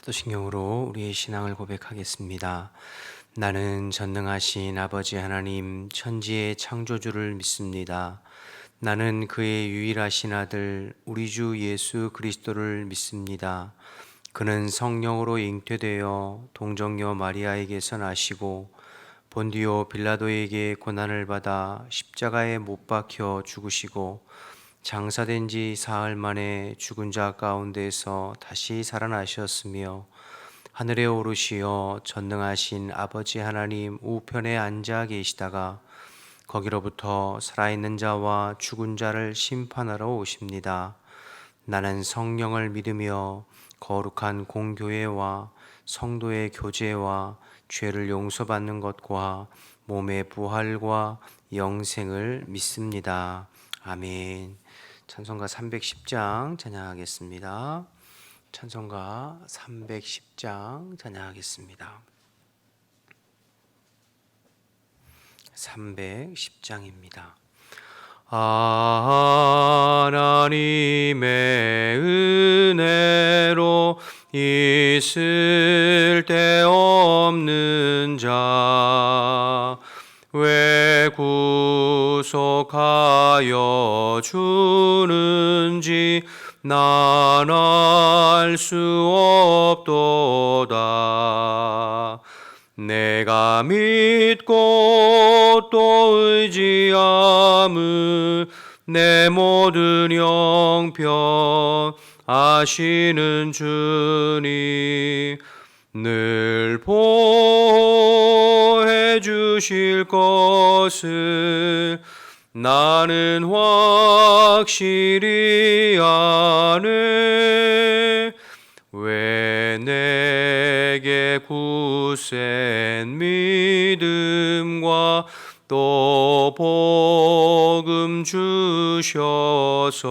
사도신경으로 우리의 신앙을 고백하겠습니다. 나는 전능하신 아버지 하나님 천지의 창조주를 믿습니다. 나는 그의 유일하신 아들 우리 주 예수 그리스도를 믿습니다. 그는 성령으로 잉태되어 동정녀 마리아에게서 나시고 본디오 빌라도에게 고난을 받아 십자가에 못 박혀 죽으시고 장사된 지 사흘 만에 죽은 자 가운데서 다시 살아나셨으며 하늘에 오르시어 전능하신 아버지 하나님 우편에 앉아 계시다가 거기로부터 살아있는 자와 죽은 자를 심판하러 오십니다. 나는 성령을 믿으며 거룩한 공교회와 성도의 교제와 죄를 용서받는 것과 몸의 부활과 영생을 믿습니다. 아멘. 찬송가 310장 찬양하겠습니다. 찬송가 310장 찬양하겠습니다. 310장입니다. 하나님의 은혜로 있을 데 없는 자 왜 구속하여 주는지 난 알 수 없도다. 내가 믿고 또 의지함은 내 모든 형편 아시는 주님 늘 보호해 주실 것을 나는 확실히 아네. 왜 내게 굳센 믿음과 또 복음 주셔서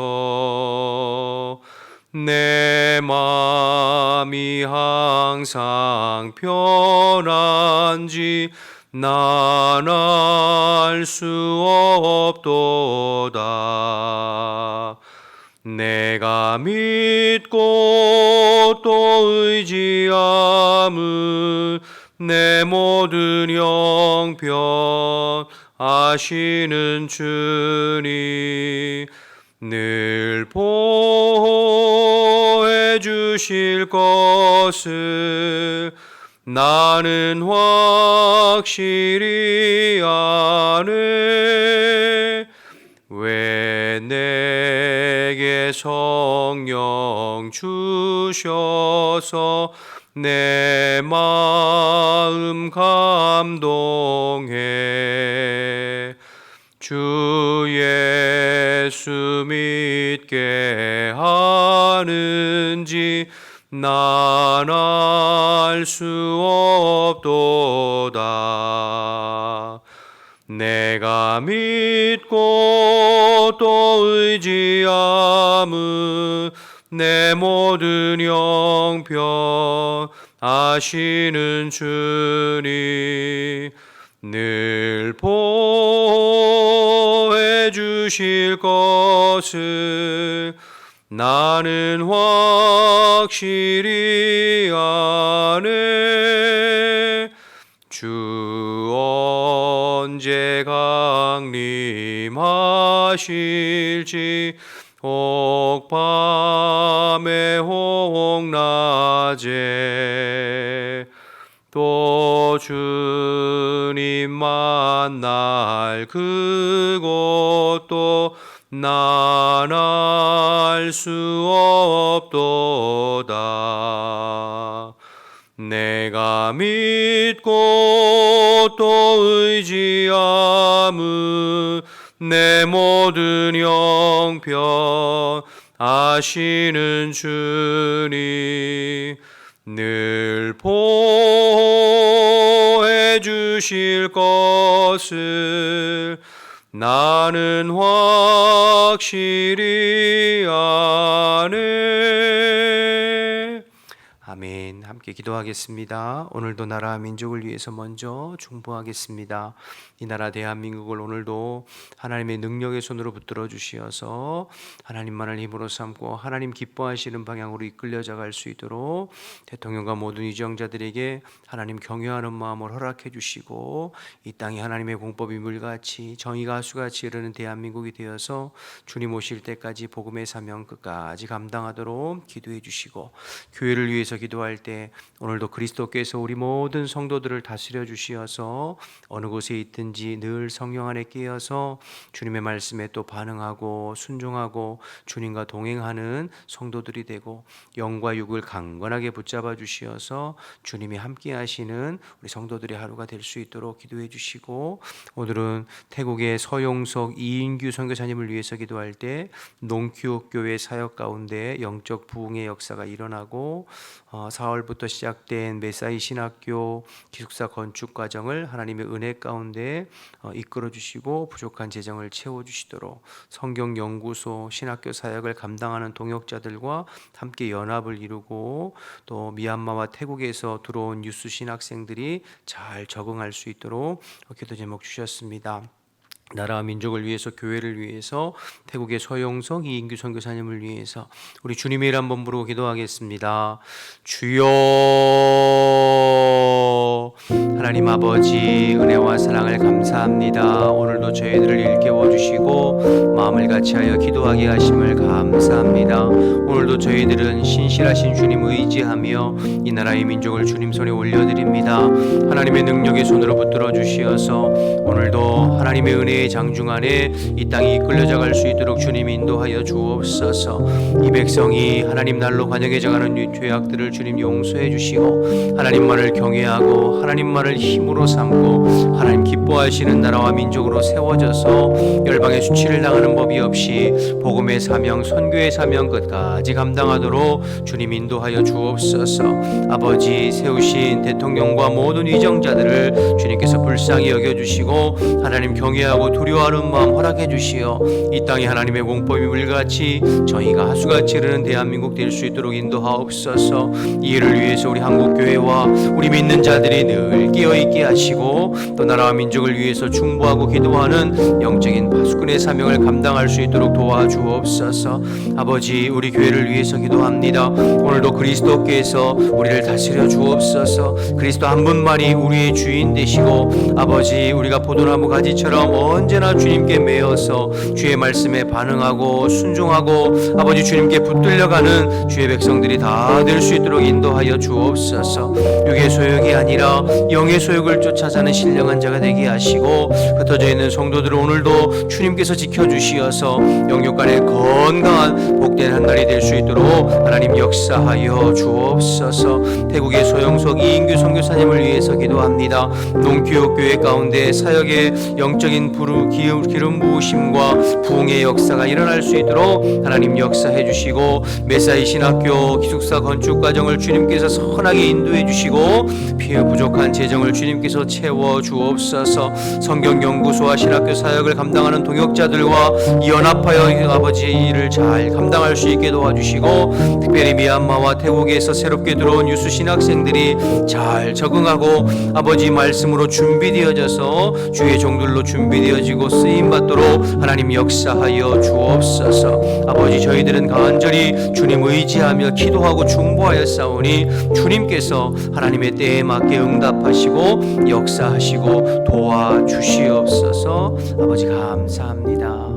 내 마음이 항상 편한지 난 알 수 없도다. 내가 믿고 또 의지함은 내 모든 형편 아시는 주님 늘 보호해 주실 것을 나는 확실히 아네. 왜 내게 성령 주셔서 내 마음 감동해 주 예수 믿게 하는지 난 알 수 없도다. 내가 믿고 또 의지함은 내 모든 형편 아시는 주님 늘 보호해 주실 것을 나는 확실히 아네. 주 언제 강림하실지 혹 밤에 혹 낮에 또 주님 만날 그곳도 난 알 수 없도다. 내가 믿고 또 의지함은 내 모든 형편 아시는 주님 늘 보호해 주실 것을 나는 확실히 아네. 아멘. 함께 기도하겠습니다. 오늘도 나라 민족을 위해서 먼저 중보하겠습니다. 이 나라 대한민국을 오늘도 하나님의 능력의 손으로 붙들어 주시어서 하나님만을 힘으로 삼고 하나님 기뻐하시는 방향으로 이끌려져 갈 수 있도록 대통령과 모든 위정자들에게 하나님 경외하는 마음을 허락해 주시고 이 땅이 하나님의 공법이 물같이 정의가 하수같이 흐르는 대한민국이 되어서 주님 오실 때까지 복음의 사명 끝까지 감당하도록 기도해 주시고, 교회를 위해서 기도할 때 오늘도 그리스도께서 우리 모든 성도들을 다스려 주시어서 어느 곳에 있든지 늘 성령 안에 깨어서 주님의 말씀에 또 반응하고 순종하고 주님과 동행하는 성도들이 되고, 영과 육을 강건하게 붙잡아 주시어서 주님이 함께 하시는 우리 성도들의 하루가 될 수 있도록 기도해 주시고, 오늘은 태국의 서용석 이인규 선교사님을 위해서 기도할 때 농큐 교회 사역 가운데 영적 부흥의 역사가 일어나고 4월부터 시작된 메사이 신학교 기숙사 건축 과정을 하나님의 은혜 가운데 이끌어 주시고 부족한 재정을 채워 주시도록, 성경 연구소 신학교 사역을 감당하는 동역자들과 함께 연합을 이루고 또 미얀마와 태국에서 들어온 유스 신학생들이 잘 적응할 수 있도록 기도 제목 주셨습니다. 나라와 민족을 위해서, 교회를 위해서, 태국의 서영석 이인규 선교사님을 위해서 우리 주님의 이름 한번 부르고 기도하겠습니다. 주여, 하나님 아버지 은혜와 사랑을 감사합니다. 오늘도 저희들을 일깨워 주시고 마음을 같이하여 기도하게 하심을 감사합니다. 오늘도 저희들은 신실하신 주님 의지하며 이 나라의 민족을 주님 손에 올려드립니다. 하나님의 능력의 손으로 붙들어 주시어서 오늘도 하나님의 은혜의 장중 안에 이 땅이 이끌려져 갈 수 있도록 주님 인도하여 주옵소서. 이 백성이 하나님 날로 관영해져가는 죄악들을 주님 용서해 주시고 하나님만을 경외하고 하나님만을 힘으로 삼고 하나님 기뻐하시는 나라와 민족으로 세워져서 열방의 수치를 당하는 법이 없이 복음의 사명, 선교의 사명 끝까지 감당하도록 주님 인도하여 주옵소서. 아버지, 세우신 대통령과 모든 위정자들을 주님께서 불쌍히 여겨주시고 하나님 경외하고 두려워하는 마음 허락해 주시어 이 땅이 하나님의 공법이 물같이 정의가 하수같이 흐르는 대한민국 될 수 있도록 인도하옵소서. 이 일을 위해서 우리 한국교회와 우리 믿는 자들이 늘 깨어있게 하시고 또 나라와 민족을 위해서 중보하고 기도하는 영적인 파수꾼의 사명을 감당할 수 있도록 도와주옵소서. 아버지, 우리 교회를 위해서 기도합니다. 오늘도 그리스도께서 우리를 다스려 주옵소서. 그리스도 한 분만이 우리의 주인 되시고 아버지, 우리가 포도나무 가지처럼 언제나 주님께 매어서 주의 말씀에 반응하고 순종하고 아버지 주님께 붙들려가는 주의 백성들이 다 될 수 있도록 인도하여 주옵소서. 육의 소욕이 아니라 영의 소욕을 쫓아가는 신령한 자가 되게 하시고 흩어져 있는 성도들을 오늘도 주님께서 지켜주시어서 영육 간에 건강한 복된 한 날이 될 수 있도록 하나님 역사하여 주옵소서. 태국의 소영석 이인규 선교사님을 위해서 기도합니다. 농교육교회 가운데 사역의 영적인 기름 부으심과 부흥의 역사가 일어날 수 있도록 하나님 역사해 주시고 메사이 신학교 기숙사 건축 과정을 주님께서 선하게 인도해 주시고 필요 부족한 재정을 주님께서 채워 주옵소서. 성경 연구소와 신학교 사역을 감당하는 동역자들과 연합하여 아버지 일을 잘 감당할 수 있게 도와주시고 특별히 미얀마와 태국에서 새롭게 들어온 유수 신학생들이 잘 적응하고 아버지 말씀으로 준비되어져서 주의 종들로 준비되어지고 쓰임받도록 하나님 역사하여 주옵소서. 아버지, 저희들은 간절히 주님 의지하며 기도하고 중보하여 싸우니 주님께서 하나님의 때에 맞게 응답하시고 역사하시고 도와주시옵소서. 아버지 감사합니다.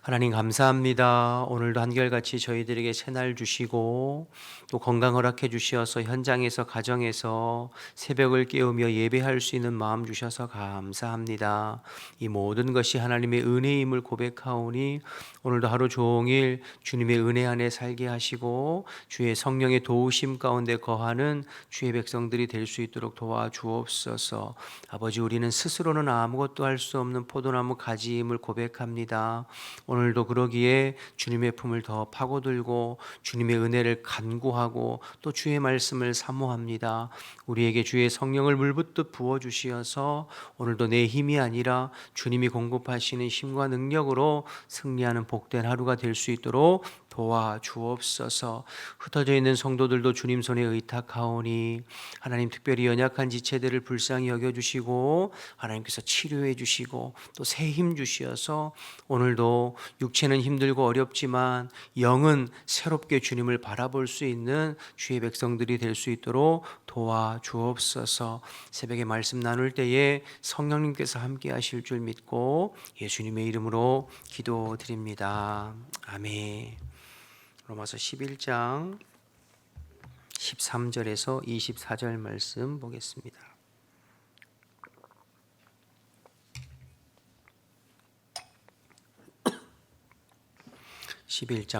하나님 감사합니다. 오늘도 한결같이 저희들에게 새날 주시고 또 건강 허락해 주시어서 현장에서 가정에서 새벽을 깨우며 예배할 수 있는 마음 주셔서 감사합니다. 이 모든 것이 하나님의 은혜임을 고백하오니 오늘도 하루 종일 주님의 은혜 안에 살게 하시고 주의 성령의 도우심 가운데 거하는 주의 백성들이 될 수 있도록 도와주옵소서. 아버지, 우리는 스스로는 아무것도 할 수 없는 포도나무 가지임을 고백합니다. 오늘도 그러기에 주님의 품을 더 파고들고 주님의 은혜를 간구하고 또 주의 말씀을 사모합니다. 우리에게 주의 성령을 물붓듯 부어주시어서 오늘도 내 힘이 아니라 주님이 공급하시는 힘과 능력으로 승리하는 복된 하루가 될 수 있도록 도와주옵소서. 흩어져 있는 성도들도 주님 손에 의탁하오니 하나님 특별히 연약한 지체들을 불쌍히 여겨주시고 하나님께서 치료해 주시고 또 새 힘 주시어서 오늘도 육체는 힘들고 어렵지만 영은 새롭게 주님을 바라볼 수 있는 주의 백성들이 될 수 있도록 도와주옵소서. 새벽에 말씀 나눌 때에 성령님께서 함께 하실 줄 믿고 예수님의 이름으로 기도드립니다. 아멘. 로마서 11장 13절에서 24절 말씀 보겠습니다.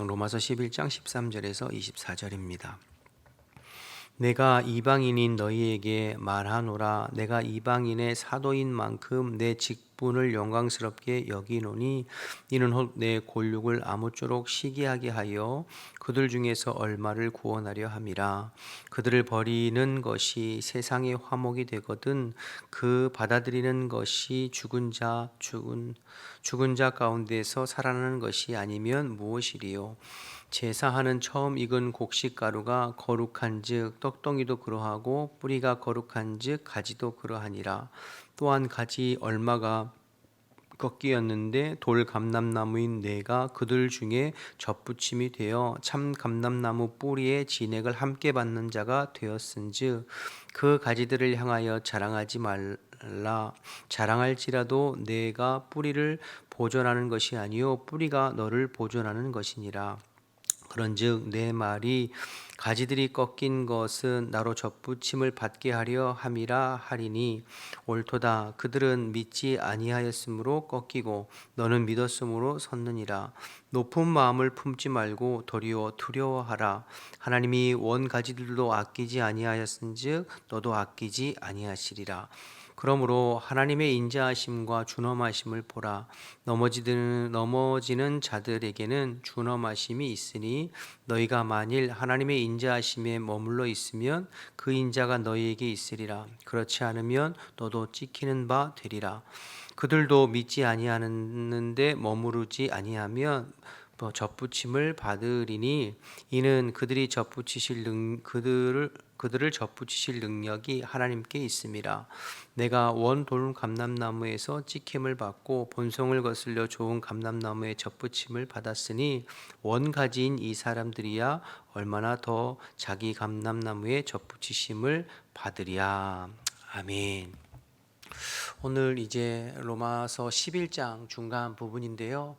로마서 11장 13절에서 24절입니다. 내가 이방인인 너희에게 말하노라. 내가 이방인의 사도인 만큼 내 직분을 영광스럽게 여기노니 이는 혹 내 골육을 아무쪼록 시기하게 하여 그들 중에서 얼마를 구원하려 함이라. 그들을 버리는 것이 세상의 화목이 되거든 그 받아들이는 것이 죽은 자 가운데서 살아나는 것이 아니면 무엇이리요. 제사하는 처음 익은 곡식가루가 거룩한즉 떡덩이도 그러하고 뿌리가 거룩한즉 가지도 그러하니라. 또한 가지 얼마가 꺾이었는데 돌 감람나무인 내가 그들 중에 접붙임이 되어 참 감람나무 뿌리에 진액을 함께 받는 자가 되었은즉 그 가지들을 향하여 자랑하지 말라. 자랑할지라도 내가 뿌리를 보존하는 것이 아니요 뿌리가 너를 보존하는 것이니라. 그런즉 내 말이 가지들이 꺾인 것은 나로 접붙임을 받게 하려 함이라 하리니 옳도다. 그들은 믿지 아니하였으므로 꺾이고 너는 믿었으므로 섰느니라. 높은 마음을 품지 말고 도리어 두려워하라. 하나님이 원 가지들도 아끼지 아니하였은즉 너도 아끼지 아니하시리라. 그러므로 하나님의 인자하심과 준엄하심을 보라. 넘어지는 자들에게는 준엄하심이 있으니 너희가 만일 하나님의 인자하심에 머물러 있으면 그 인자가 너희에게 있으리라. 그렇지 않으면 너도 찍히는 바 되리라. 그들도 믿지 아니하는데 머무르지 아니하면 접붙임을 받으리니 이는 그들을 접붙이실 능력이 하나님께 있음이라. 내가 원 돌 감람나무에서 찍힘을 받고 본성을 거슬려 좋은 감람나무에 접붙임을 받았으니 원 가지인 이 사람들이야 얼마나 더 자기 감람나무에 접붙이심을 받으랴. 아멘. 오늘 이제 로마서 11장 중간 부분인데요.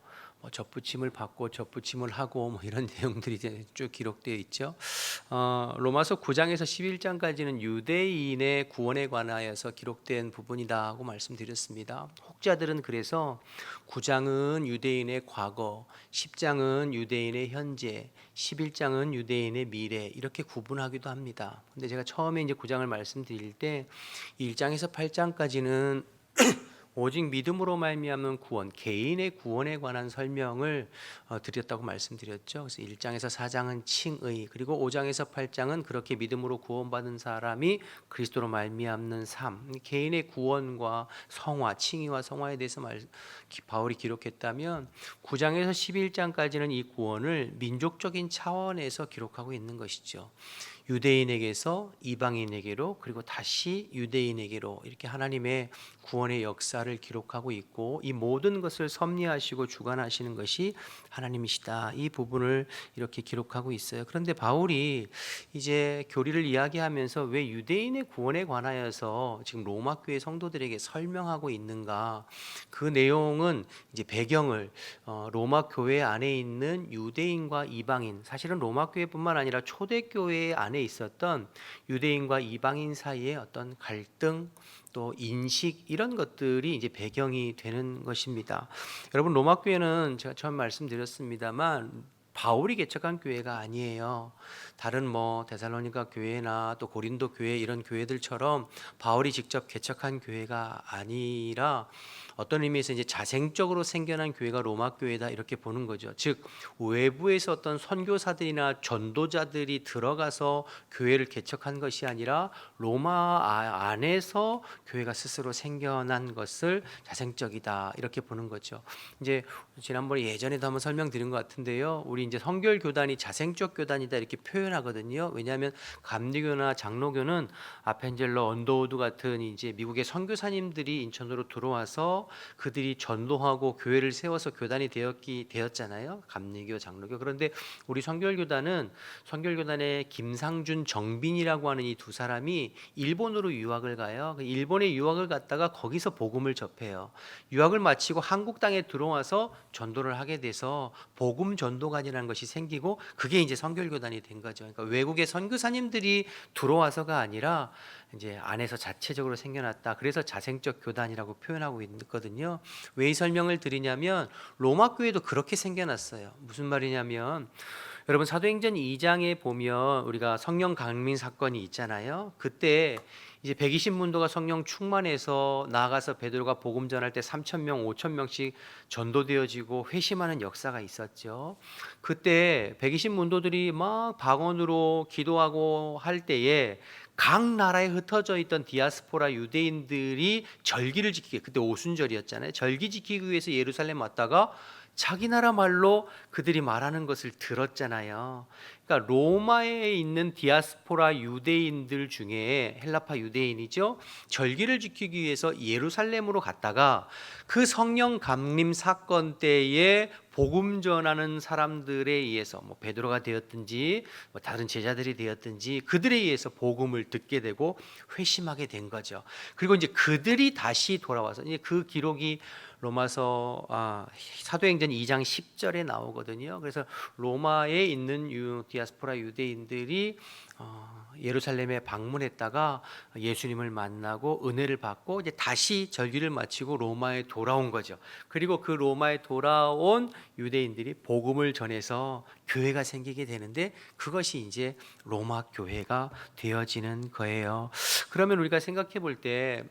접붙임을 받고 접붙임을 하고 이런 내용들이 이제 쭉 기록되어 있죠. 로마서 9장에서 11장까지는 유대인의 구원에 관하여서 기록된 부분이다고 말씀드렸습니다. 혹자들은 그래서 9장은 유대인의 과거, 10장은 유대인의 현재, 11장은 유대인의 미래 이렇게 구분하기도 합니다. 근데 제가 처음에 이제 9장을 말씀드릴 때 1장에서 8장까지는 오직 믿음으로 말미암는 구원, 개인의 구원에 관한 설명을 드렸다고 말씀드렸죠. 그래서 1장에서 4장은 칭의, 그리고 5장에서 8장은 그렇게 믿음으로 구원받은 사람이 그리스도로 말미암는 삶, 개인의 구원과 성화, 칭의와 성화에 대해서 바울이 기록했다면 9장에서 11장까지는 이 구원을 민족적인 차원에서 기록하고 있는 것이죠. 유대인에게서 이방인에게로 그리고 다시 유대인에게로 이렇게 하나님의 구원의 역사를 기록하고 있고 이 모든 것을 섭리하시고 주관하시는 것이 하나님이시다. 이 부분을 이렇게 기록하고 있어요. 그런데 바울이 이제 교리를 이야기하면서 왜 유대인의 구원에 관하여서 지금 로마 교회 성도들에게 설명하고 있는가? 그 내용은 이제 배경을 로마 교회 안에 있는 유대인과 이방인, 사실은 로마 교회뿐만 아니라 초대교회 안에 있었던 유대인과 이방인 사이의 어떤 갈등 또 인식 이런 것들이 이제 배경이 되는 것입니다. 여러분 로마 교회는 제가 처음 말씀드렸습니다만 바울이 개척한 교회가 아니에요. 다른 데살로니가 교회나 또 고린도 교회 이런 교회들처럼 바울이 직접 개척한 교회가 아니라 어떤 의미에서 이제 자생적으로 생겨난 교회가 로마 교회다 이렇게 보는 거죠. 즉 외부에서 어떤 선교사들이나 전도자들이 들어가서 교회를 개척한 것이 아니라 로마 안에서 교회가 스스로 생겨난 것을 자생적이다 이렇게 보는 거죠. 이제 지난번에 예전에도 한번 설명드린 것 같은데요. 우리 우리 이제 성결 교단이 자생적 교단이다 이렇게 표현하거든요. 왜냐하면 감리교나 장로교는 아펜젤러 언더우드 같은 이제 미국의 선교사님들이 인천으로 들어와서 그들이 전도하고 교회를 세워서 교단이 되었잖아요. 감리교, 장로교. 그런데 우리 성결교단의 김상준, 정빈이라고 하는 이 두 사람이 일본으로 유학을 가요. 일본에 유학을 갔다가 거기서 복음을 접해요. 유학을 마치고 한국 땅에 들어와서 전도를 하게 돼서 복음 전도관이라는 것이 생기고 그게 이제 성결교단이 된 거죠. 그러니까 외국의 선교사님들이 들어와서가 아니라 이제 안에서 자체적으로 생겨났다. 그래서 자생적 교단이라고 표현하고 있거든요. 왜 이 설명을 드리냐면 로마 교회도 그렇게 생겨났어요. 무슨 말이냐면 여러분 사도행전 2장에 보면 우리가 성령 강림 사건이 있잖아요. 그때 이제 120문도가 성령 충만해서 나아가서 베드로가 복음 전할 때 3,000명, 5,000명씩 전도되어지고 회심하는 역사가 있었죠. 그때 120문도들이 막 방언으로 기도하고 할 때에 각 나라에 흩어져 있던 디아스포라 유대인들이 절기를 지키기, 그때 오순절이었잖아요. 절기 지키기 위해서 예루살렘 왔다가 자기 나라 말로 그들이 말하는 것을 들었잖아요. 그러니까 로마에 있는 디아스포라 유대인들 중에 헬라파 유대인이죠. 절기를 지키기 위해서 예루살렘으로 갔다가 그 성령 감림 사건 때에 복음 전하는 사람들에 의해서 뭐 베드로가 되었든지 뭐 다른 제자들이 되었든지 그들에 의해서 복음을 듣게 되고 회심하게 된 거죠. 그리고 이제 그들이 다시 돌아와서 이제 그 기록이 로마서 사도행전 2장 10절에 나오거든요. 그래서 로마에 있는 디아스포라 유대인들이 예루살렘에 방문했다가 예수님을 만나고 은혜를 받고 이제 다시 절기를 마치고 로마에 돌아온 거죠. 그리고 그 로마에 돌아온 유대인들이 복음을 전해서 교회가 생기게 되는데 그것이 이제 로마 교회가 되어지는 거예요. 그러면 우리가 생각해 볼 때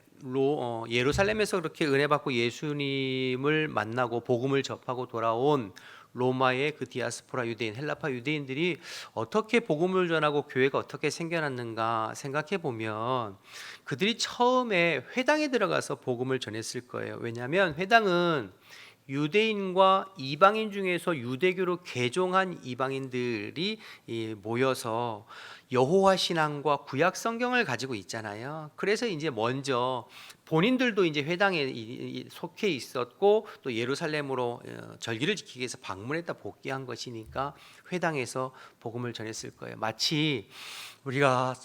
예루살렘에서 그렇게 은혜 받고 예수님을 만나고 복음을 접하고 돌아온 로마의 그 디아스포라 유대인, 헬라파 유대인들이 어떻게 복음을 전하고 교회가 어떻게 생겨났는가 생각해 보면 그들이 처음에 회당에 들어가서 복음을 전했을 거예요. 왜냐하면 회당은 유대인과 이방인 중에서 유대교로 개종한 이방인들이 모여서 여호와 신앙과 구약 성경을 가지고 있잖아요. 그래서 이제 먼저 본인들도 이제 회당에 속해 있었고 또 예루살렘으로 절기를 지키기 위해서 방문했다 복귀한 것이니까 회당에서 복음을 전했을 거예요. 마치 우리가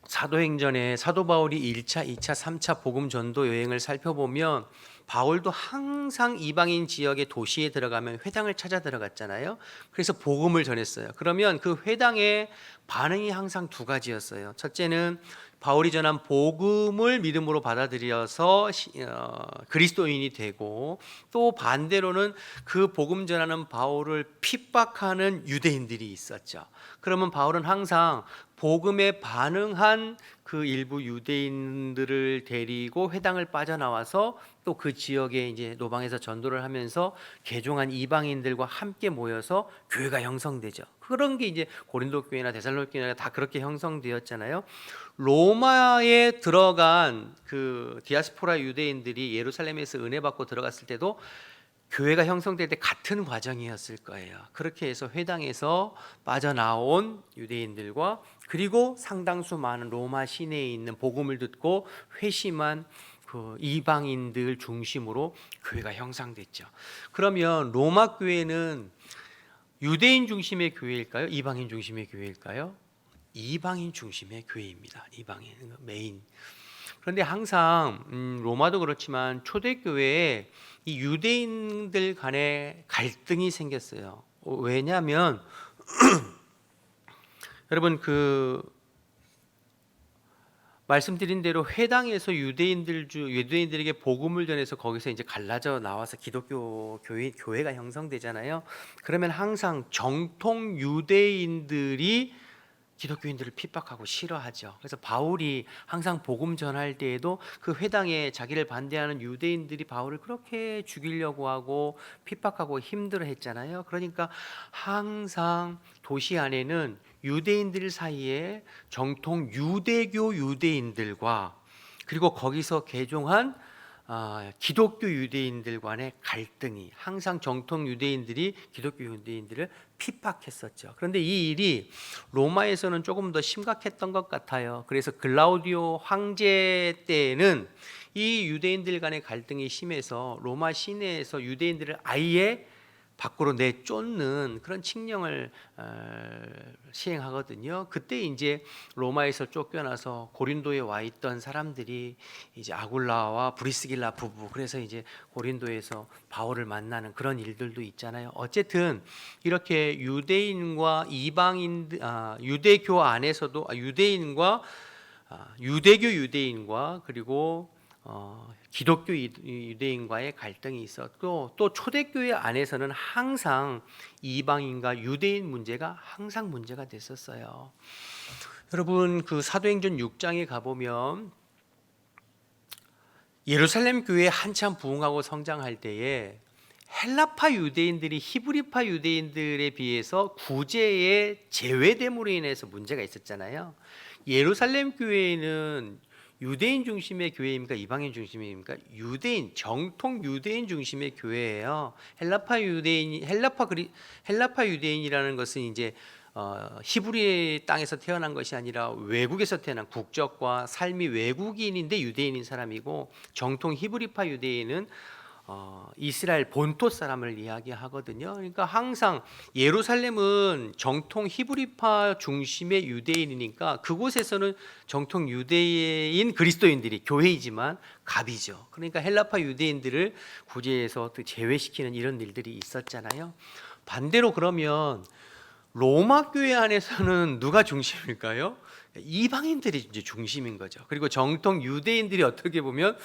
사도행전에 사도 바울이 1차, 2차, 3차 복음 전도 여행을 살펴보면 바울도 항상 이방인 지역의 도시에 들어가면 회당을 찾아 들어갔잖아요. 그래서 복음을 전했어요. 그러면 그 회당의 반응이 항상 두 가지였어요. 첫째는 바울이 전한 복음을 믿음으로 받아들여서 그리스도인이 되고 또 반대로는 그 복음 전하는 바울을 핍박하는 유대인들이 있었죠. 그러면 바울은 항상 복음에 반응한 그 일부 유대인들을 데리고 회당을 빠져나와서 또 그 지역에 이제 노방에서 전도를 하면서 개종한 이방인들과 함께 모여서 교회가 형성되죠. 그런 게 이제 고린도 교회나 데살로니가 교회나 다 그렇게 형성되었잖아요. 로마에 들어간 그 디아스포라 유대인들이 예루살렘에서 은혜 받고 들어갔을 때도 교회가 형성될 때 같은 과정이었을 거예요. 그렇게 해서 회당에서 빠져나온 유대인들과 그리고 상당수 많은 로마 시내에 있는 복음을 듣고 회심한 그 이방인들 중심으로 교회가 형성됐죠. 그러면 로마 교회는 유대인 중심의 교회일까요? 이방인 중심의 교회일까요? 이방인 중심의 교회입니다. 이방인 메인. 그런데 항상 로마도 그렇지만 초대교회에 이 유대인들 간에 갈등이 생겼어요. 왜냐하면 여러분 그 말씀드린 대로 회당에서 유대인들에게 복음을 전해서 거기서 이제 갈라져 나와서 기독교 교회가 형성되잖아요. 그러면 항상 정통 유대인들이 기독교인들을 핍박하고 싫어하죠. 그래서 바울이 항상 복음 전할 때에도 그 회당에 자기를 반대하는 유대인들이 바울을 그렇게 죽이려고 하고 핍박하고 힘들어했잖아요. 그러니까 항상 도시 안에는 유대인들 사이에 정통 유대교 유대인들과 그리고 거기서 개종한 기독교 유대인들 간의 갈등이 항상 정통 유대인들이 기독교 유대인들을 핍박했었죠. 그런데 이 일이 로마에서는 조금 더 심각했던 것 같아요. 그래서 글라우디오 황제 때에는 이 유대인들 간의 갈등이 심해서 로마 시내에서 유대인들을 아예 밖으로 내쫓는 그런 칙령을 시행하거든요. 그때 이제 로마에서 쫓겨나서 고린도에 와 있던 사람들이 이제 아굴라와 브리스길라 부부, 그래서 이제 고린도에서 바울을 만나는 그런 일들도 있잖아요. 어쨌든 이렇게 유대인과 이방인, 유대교 안에서도 유대인과 유대교 유대인과 그리고 기독교 유대인과의 갈등이 있었고, 또 초대교회 안에서는 항상 이방인과 유대인 문제가 항상 문제가 됐었어요. 여러분, 그 사도행전 6장에 가보면 예루살렘 교회 한참 부흥하고 성장할 때에 헬라파 유대인들이 히브리파 유대인들에 비해서 구제의 제외됨으로 인해서 문제가 있었잖아요. 예루살렘 교회는 유대인 중심의 교회입니까? 이방인 중심입니까? 유대인, 정통 유대인 중심의 교회예요. 헬라파 유대인이라는 것은 이제 히브리 땅에서 태어난 것이 아니라 외국에서 태어난, 국적과 삶이 외국인인데 유대인인 사람이고, 정통 히브리파 유대인은 이스라엘 본토 사람을 이야기하거든요. 그러니까 항상 예루살렘은 정통 히브리파 중심의 유대인이니까 그곳에서는 정통 유대인 그리스도인들이 교회이지만 갑이죠. 그러니까 헬라파 유대인들을 구제해서 제외시키는 이런 일들이 있었잖아요. 반대로 그러면 로마 교회 안에서는 누가 중심일까요? 이방인들이 이제 중심인 거죠. 그리고 정통 유대인들이 어떻게 보면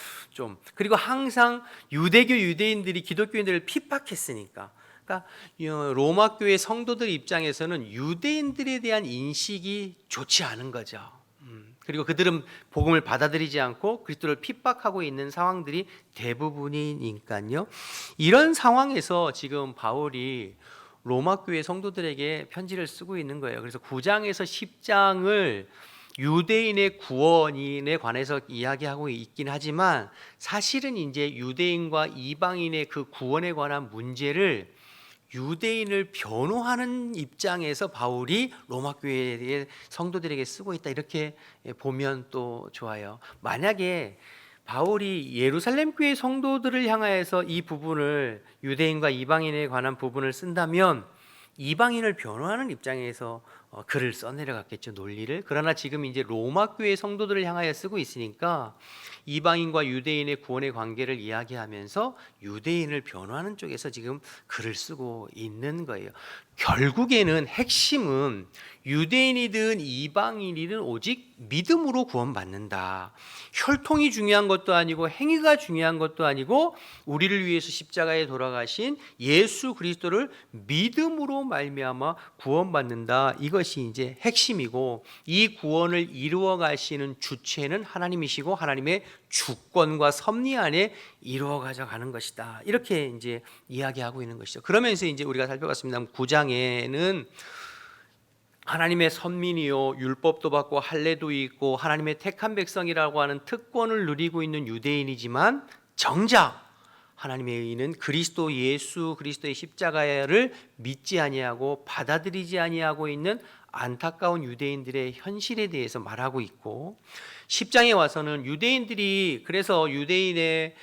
그리고 항상 유대교 유대인들이 기독교인들을 핍박했으니까, 그러니까 로마 교회 성도들 입장에서는 유대인들에 대한 인식이 좋지 않은 거죠. 그리고 그들은 복음을 받아들이지 않고 그리스도를 핍박하고 있는 상황들이 대부분이니까요. 이런 상황에서 지금 바울이 로마 교회 성도들에게 편지를 쓰고 있는 거예요. 그래서 9장에서 10장을 유대인의 구원에 관해서 이야기하고 있긴 하지만, 사실은 이제 유대인과 이방인의 그 구원에 관한 문제를 유대인을 변호하는 입장에서 바울이 로마 교회의 성도들에게 쓰고 있다, 이렇게 보면 또 좋아요. 만약에 바울이 예루살렘 교회 성도들을 향하여서 이 부분을, 유대인과 이방인에 관한 부분을 쓴다면 이방인을 변호하는 입장에서 글을 써내려갔겠죠, 논리를. 그러나 지금 이제 로마 교회 성도들을 향하여 쓰고 있으니까 이방인과 유대인의 구원의 관계를 이야기하면서 유대인을 변호하는 쪽에서 지금 글을 쓰고 있는 거예요. 결국에는 핵심은 유대인이든 이방인이든 오직 믿음으로 구원받는다. 혈통이 중요한 것도 아니고 행위가 중요한 것도 아니고, 우리를 위해서 십자가에 돌아가신 예수 그리스도를 믿음으로 말미암아 구원받는다. 이것이 이제 핵심이고, 이 구원을 이루어 가시는 주체는 하나님이시고 하나님의 주권과 섭리 안에 이루어 가져가는 것이다. 이렇게 이제 이야기하고 있는 것이죠. 그러면서 이제 우리가 살펴봤습니다. 9장에는 하나님의 선민이요, 율법도 받고 할례도 있고 하나님의 택한 백성이라고 하는 특권을 누리고 있는 유대인이지만, 정작 하나님의 의는 그리스도 예수 그리스도의 십자가를 믿지 아니하고 받아들이지 아니하고 있는 안타까운 유대인들의 현실에 대해서 말하고 있고, 10장에 와서는 유대인들이, 그래서 유대인의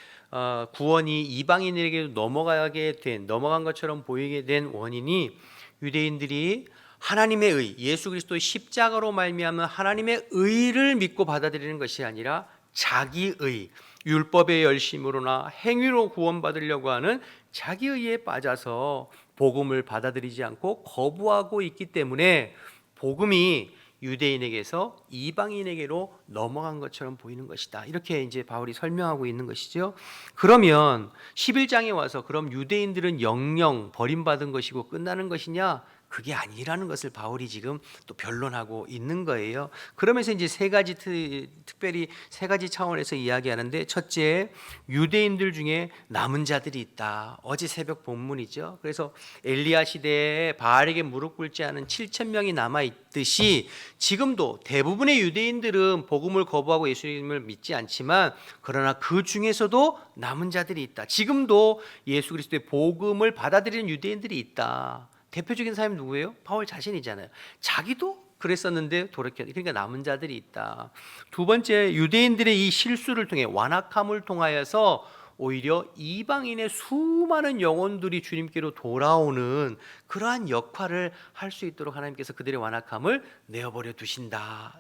구원이 이방인에게 넘어간 것처럼 보이게 된 원인이, 유대인들이 하나님의 의, 예수 그리스도의 십자가로 말미암은 하나님의 의를 믿고 받아들이는 것이 아니라 자기의, 율법의 열심으로나 행위로 구원받으려고 하는 자기의에 빠져서 복음을 받아들이지 않고 거부하고 있기 때문에 복음이 유대인에게서 이방인에게로 넘어간 것처럼 보이는 것이다. 이렇게 이제 바울이 설명하고 있는 것이죠. 그러면 11장에 와서 그럼 유대인들은 영영 버림받은 것이고 끝나는 것이냐? 그게 아니라는 것을 바울이 지금 또 변론하고 있는 거예요. 그러면서 이제 세 가지 특별히 세 가지 차원에서 이야기하는데, 첫째, 유대인들 중에 남은 자들이 있다. 어제 새벽 본문이죠. 그래서 엘리야 시대에 바알에게 무릎 꿇지 않은 7천 명이 남아 있듯이 지금도 대부분의 유대인들은 복음을 거부하고 예수님을 믿지 않지만, 그러나 그 중에서도 남은 자들이 있다. 지금도 예수 그리스도의 복음을 받아들이는 유대인들이 있다. 대표적인 사람이 누구예요? 바울 자신이잖아요. 자기도 그랬었는데 돌이켜. 그러니까 남은 자들이 있다. 두 번째, 유대인들의 이 실수를 통해, 완악함을 통하여서 오히려 이방인의 수많은 영혼들이 주님께로 돌아오는 그러한 역할을 할 수 있도록 하나님께서 그들의 완악함을 내어버려 두신다.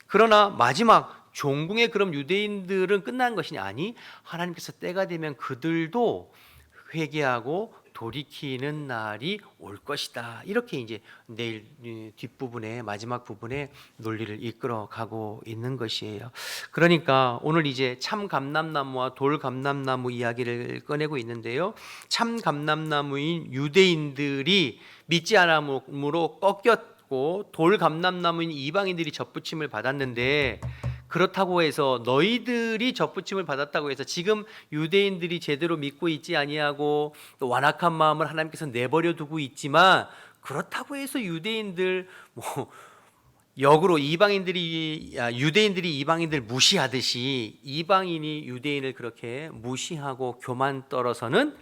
그러나 마지막 종궁의 그럼 유대인들은 끝난 것이냐? 아니, 하나님께서 때가 되면 그들도 회개하고 돌이키는 날이 올 것이다. 이렇게 이제 내일 뒷부분에, 마지막 부분에 논리를 이끌어 가고 있는 것이에요. 그러니까 오늘 이제 참 감람나무와 돌 감람나무 이야기를 꺼내고 있는데요. 참 감람나무인 유대인들이 믿지 않음으로 꺾였고, 돌 감람나무인 이방인들이 접붙임을 받았는데, 그렇다고 해서 너희들이 접붙임을 받았다고 해서 지금 유대인들이 제대로 믿고 있지 아니하고 또 완악한 마음을 하나님께서 내버려 두고 있지만, 그렇다고 해서 유대인들 역으로 유대인들이 이방인들 무시하듯이 이방인이 유대인을 그렇게 무시하고 교만 떨어서는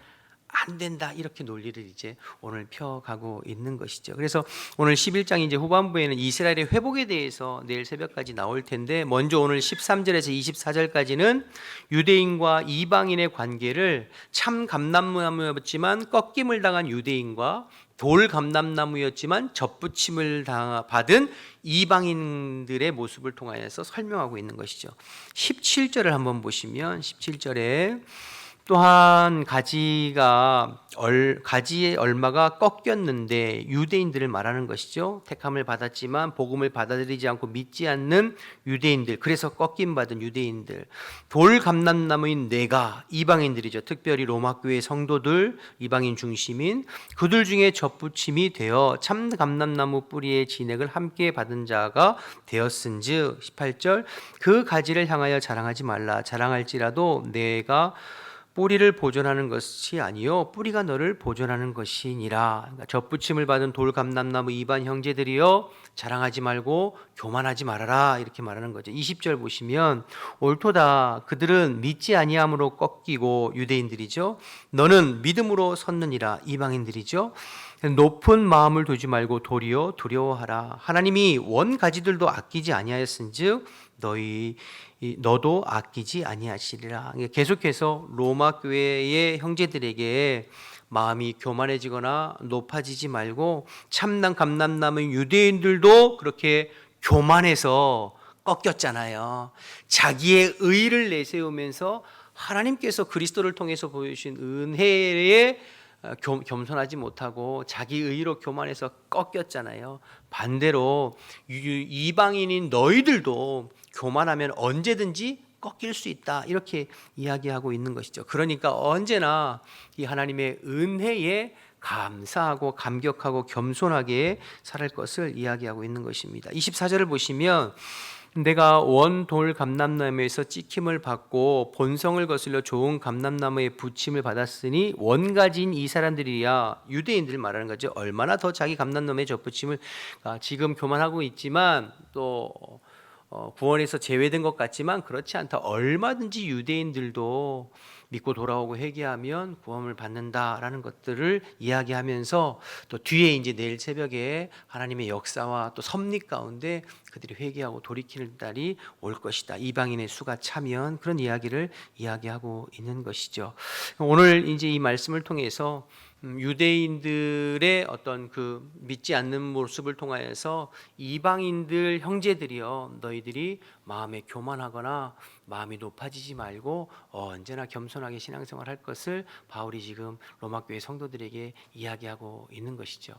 안 된다. 이렇게 논리를 이제 오늘 펴가고 있는 것이죠. 그래서 오늘 11장 이제 후반부에는 이스라엘의 회복에 대해서 내일 새벽까지 나올 텐데, 먼저 오늘 13절에서 24절까지는 유대인과 이방인의 관계를 참 감람나무였지만 꺾임을 당한 유대인과 돌 감람나무였지만 접붙임을 받은 이방인들의 모습을 통하여서 설명하고 있는 것이죠. 17절을 한번 보시면, 17절에 또한 가지의 얼마가 꺾였는데, 유대인들을 말하는 것이죠. 택함을 받았지만 복음을 받아들이지 않고 믿지 않는 유대인들, 그래서 꺾임 받은 유대인들. 돌 감람나무인 내가, 이방인들이죠. 특별히 로마 교회 성도들, 이방인 중심인 그들 중에 접붙임이 되어 참 감람나무 뿌리의 진액을 함께 받은 자가 되었은즉, 18절, 그 가지를 향하여 자랑하지 말라. 자랑할지라도 내가 뿌리를 보존하는 것이 아니요 뿌리가 너를 보존하는 것이니라. 그러니까 접붙임을 받은 돌 감람나무 이반 형제들이여, 자랑하지 말고 교만하지 말아라. 이렇게 말하는 거죠. 20절 보시면, 옳도다. 그들은 믿지 아니함으로 꺾이고, 유대인들이죠. 너는 믿음으로 섰느니라. 이방인들이죠. 높은 마음을 두지 말고 도리어 두려워하라. 하나님이 원 가지들도 아끼지 아니하였은즉 너도 아끼지 아니하시리라. 계속해서 로마 교회의 형제들에게 마음이 교만해지거나 높아지지 말고, 참난 감람나무인 유대인들도 그렇게 교만해서 꺾였잖아요. 자기의 의를 내세우면서 하나님께서 그리스도를 통해서 보여주신 은혜에 겸손하지 못하고 자기 의로 교만해서 꺾였잖아요. 반대로 이방인인 너희들도 교만하면 언제든지 꺾일 수 있다. 이렇게 이야기하고 있는 것이죠. 그러니까 언제나 이 하나님의 은혜에 감사하고 감격하고 겸손하게 살 것을 이야기하고 있는 것입니다. 24절을 보시면, 내가 원 돌 감람나무에서 찍힘을 받고 본성을 거슬려 좋은 감람나무에 붙임을 받았으니 원가지인 이 사람들이야. 유대인들 말하는 거죠. 얼마나 더 자기 감람나무에 접붙임을, 지금 교만하고 있지만 또 구원에서 제외된 것 같지만 그렇지 않다. 얼마든지 유대인들도 믿고 돌아오고 회개하면 구원을 받는다라는 것들을 이야기하면서, 또 뒤에 이제 내일 새벽에 하나님의 역사와 또 섭리 가운데 그들이 회개하고 돌이키는 날이 올 것이다. 이방인의 수가 차면, 그런 이야기를 이야기하고 있는 것이죠. 오늘 이제 이 말씀을 통해서 유대인들의 어떤 그 믿지 않는 모습을 통하여서 이방인들 형제들이여, 너희들이 마음에 교만하거나 마음이 높아지지 말고 언제나 겸손하게 신앙생활 할 것을 바울이 지금 로마 교회 성도들에게 이야기하고 있는 것이죠.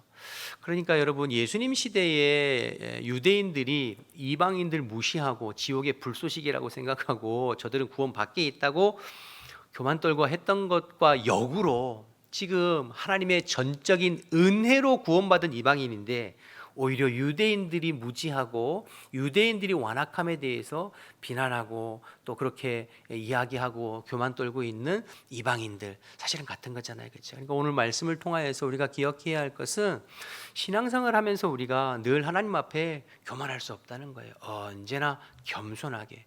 그러니까 여러분, 예수님 시대에 유대인들이 이방인들 무시하고 지옥의 불쏘시개라고 생각하고 저들은 구원 밖에 있다고 교만 떨고 했던 것과 역으로, 지금 하나님의 전적인 은혜로 구원받은 이방인인데 오히려 유대인들이 무지하고 유대인들이 완악함에 대해서 비난하고 또 그렇게 이야기하고 교만 떨고 있는 이방인들, 사실은 같은 거잖아요. 그렇죠? 그러니까 오늘 말씀을 통하여서 우리가 기억해야 할 것은 신앙생활을 하면서 우리가 늘 하나님 앞에 교만할 수 없다는 거예요. 언제나 겸손하게.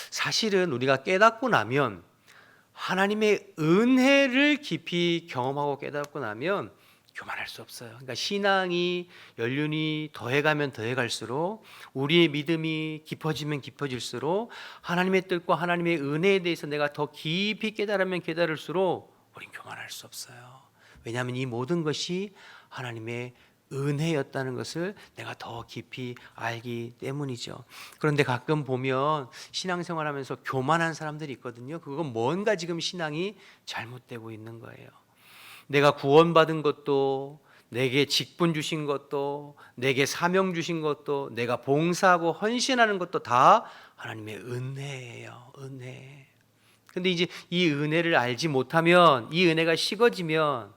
사실은 우리가 깨닫고 나면, 하나님의 은혜를 깊이 경험하고 깨닫고 나면 교만할 수 없어요. 그러니까 신앙이 연륜이 더해가면 더해갈수록, 우리의 믿음이 깊어지면 깊어질수록, 하나님의 뜻과 하나님의 은혜에 대해서 내가 더 깊이 깨달으면 깨달을수록 우린 교만할 수 없어요. 왜냐하면 이 모든 것이 하나님의 은혜였다는 것을 내가 더 깊이 알기 때문이죠. 그런데 가끔 보면 신앙생활하면서 교만한 사람들이 있거든요. 그건 뭔가 지금 신앙이 잘못되고 있는 거예요. 내가 구원받은 것도, 내게 직분 주신 것도, 내게 사명 주신 것도, 내가 봉사하고 헌신하는 것도 다 하나님의 은혜예요. 은혜. 근데 이제 이 은혜를 알지 못하면, 이 은혜가 식어지면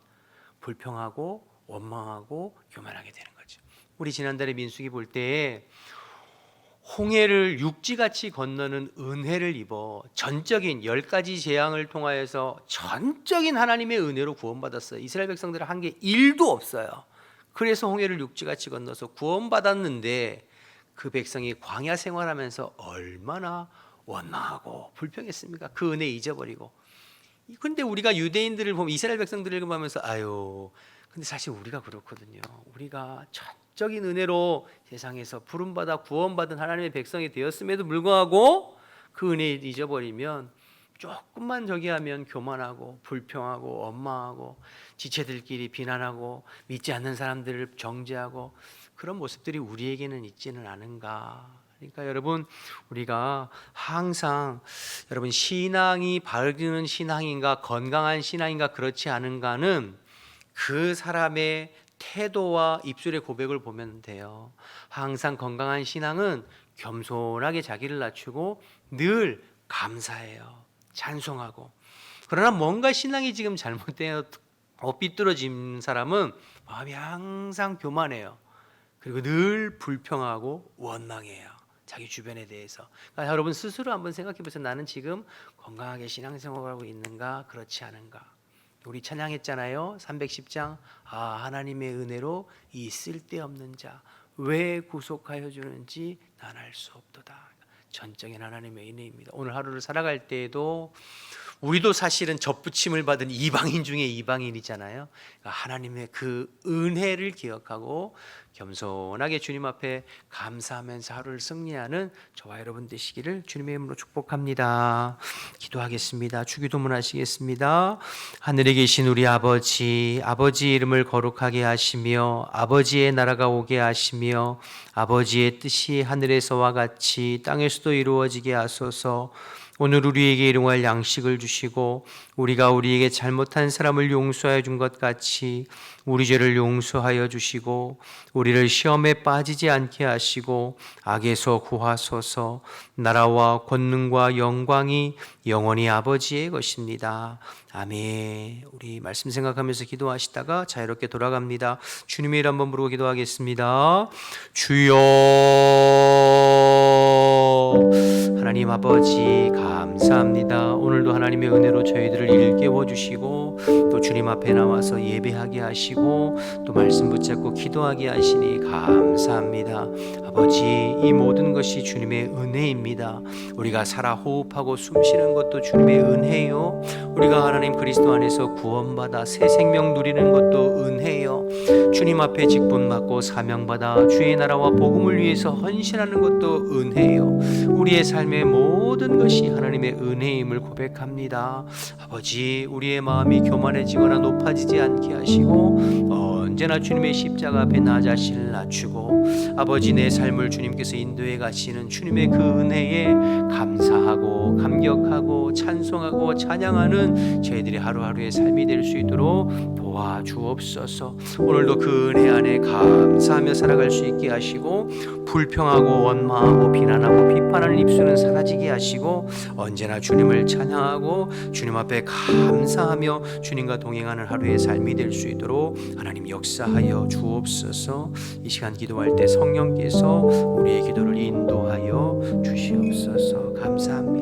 불평하고 원망하고 교만하게 되는 거죠. 우리 지난달에 민수기 볼 때 홍해를 육지같이 건너는 은혜를 입어 전적인 10가지 재앙을 통하여서 전적인 하나님의 은혜로 구원받았어요. 이스라엘 백성들은 한 게 1도 없어요. 그래서 홍해를 육지같이 건너서 구원받았는데 그 백성이 광야 생활하면서 얼마나 원망하고 불평했습니까? 그 은혜 잊어버리고. 근데 우리가 유대인들을 보면, 이스라엘 백성들을 보면서 근데 사실 우리가 그렇거든요. 우리가 전적인 은혜로 세상에서 부름받아 구원받은 하나님의 백성이 되었음에도 불구하고 그 은혜를 잊어버리면, 조금만 저기 하면 교만하고 불평하고 원망하고 지체들끼리 비난하고 믿지 않는 사람들을 정죄하고, 그런 모습들이 우리에게는 있지는 않은가. 그러니까 여러분, 우리가 항상 신앙이 바르는 신앙인가, 건강한 신앙인가, 그렇지 않은가는 그 사람의 태도와 입술의 고백을 보면 돼요. 항상 건강한 신앙은 겸손하게 자기를 낮추고 늘 감사해요. 찬송하고. 그러나 뭔가 신앙이 지금 잘못되어 삐뚤어진 사람은 마음이 항상 교만해요. 그리고 늘 불평하고 원망해요. 자기 주변에 대해서. 그러니까 여러분 스스로 한번 생각해 보세요. 나는 지금 건강하게 신앙생활하고 있는가, 그렇지 않은가. 우리 찬양했잖아요. 310장. 하나님의 은혜로 이 쓸데없는 자 왜 구속하여 주는지 난 알 수 없도다. 전적인 하나님의 은혜입니다. 오늘 하루를 살아갈 때에도 우리도 사실은 접붙임을 받은 이방인 중에 이방인이잖아요. 그러니까 하나님의 그 은혜를 기억하고 겸손하게 주님 앞에 감사하면서 하루를 승리하는 저와 여러분 되시기를 주님의 이름으로 축복합니다. 기도하겠습니다. 주기도문 하시겠습니다. 하늘에 계신 우리 아버지, 아버지 이름을 거룩하게 하시며 아버지의 나라가 오게 하시며 아버지의 뜻이 하늘에서와 같이 땅에서도 이루어지게 하소서. 오늘 우리에게 일용할 양식을 주시고 우리가 우리에게 잘못한 사람을 용서하여 준 것 같이 우리 죄를 용서하여 주시고 우리를 시험에 빠지지 않게 하시고 악에서 구하소서. 나라와 권능과 영광이 영원히 아버지의 것입니다. 아멘. 우리 말씀 생각하면서 기도하시다가 자유롭게 돌아갑니다. 주님의 이름 한번 부르고 기도하겠습니다. 주여. 하나님 아버지 감사합니다. 오늘도 하나님의 은혜로 저희들을 일깨워 주시고 또 주님 앞에 나와서 예배하게 하시고 또 말씀 붙잡고 기도하게 하시니 감사합니다. 아버지, 이 모든 것이 주님의 은혜입니다. 우리가 살아 호흡하고 숨쉬는 것도 주님의 은혜요. 우리가 하나님 그리스도 안에서 구원받아 새 생명 누리는 것도 은혜요. 주님 앞에 직분받고 사명받아 주의 나라와 복음을 위해서 헌신하는 것도 은혜요. 우리의 삶의 모든 것이 하나님의 은혜임을 고백합니다. 아버지, 우리의 마음이 교만해지거나 높아지지 않게 하시고 언제나 주님의 십자가 앞에 나 자신을 낮추고 아버지, 내 삶을 주님께서 인도해 가시는 주님의 그 은혜에 감사하고 감격하고 찬송하고 찬양하는 저희들의 하루하루의 삶이 될 수 있도록 도와주옵소서. 오늘도 그 은혜 안에 감사하며 살아갈 수 있게 하시고 불평하고 원망하고 비난하고 비판하는 입술은 사라지게 하시고 언제나 주님을 찬양하고 주님 앞에 감사하며 주님과 동행하는 하루의 삶이 될 수 있도록 하나님 역사하여 주옵소서. 이 시간 기도할 때 성령께서 우리의 기도를 인도하여 주시옵소서. 감사합니다.